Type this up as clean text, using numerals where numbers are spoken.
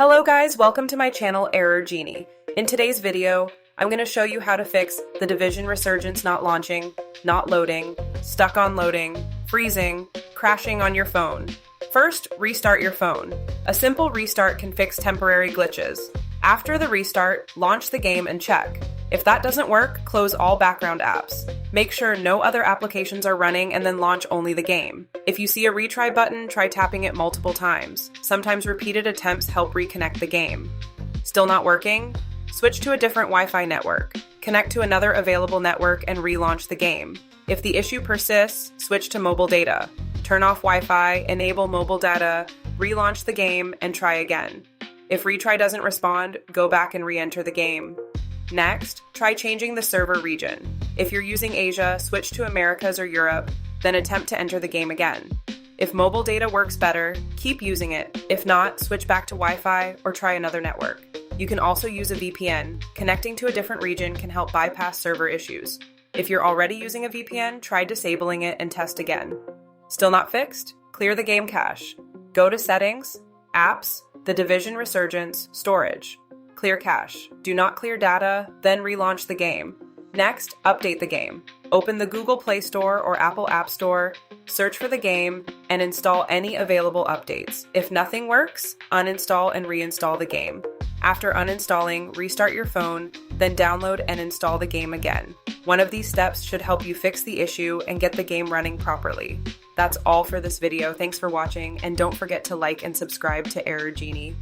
Hello guys, welcome to my channel Error Genie. In today's video, I'm going to show you how to fix the Division Resurgence not launching, not loading, stuck on loading, freezing, crashing on your phone. First, restart your phone. A simple restart can fix temporary glitches. After the restart, launch the game and check. If that doesn't work, close all background apps. Make sure no other applications are running and then launch only the game. If you see a retry button, try tapping it multiple times. Sometimes repeated attempts help reconnect the game. Still not working? Switch to a different Wi-Fi network. Connect to another available network and relaunch the game. If the issue persists, switch to mobile data. Turn off Wi-Fi, enable mobile data, relaunch the game, and try again. If retry doesn't respond, go back and re-enter the game. Next, try changing the server region. If you're using Asia, switch to Americas or Europe, then attempt to enter the game again. If mobile data works better, keep using it. If not, switch back to Wi-Fi or try another network. You can also use a VPN. Connecting to a different region can help bypass server issues. If you're already using a VPN, try disabling it and test again. Still not fixed? Clear the game cache. Go to Settings, Apps, the Division Resurgence, Storage. Clear cache. Do not clear data, then relaunch the game. Next, update the game. Open the Google Play Store or Apple App Store, search for the game, and install any available updates. If nothing works, uninstall and reinstall the game. After uninstalling, restart your phone, then download and install the game again. One of these steps should help you fix the issue and get the game running properly. That's all for this video. Thanks for watching, and don't forget to like and subscribe to Error Genie.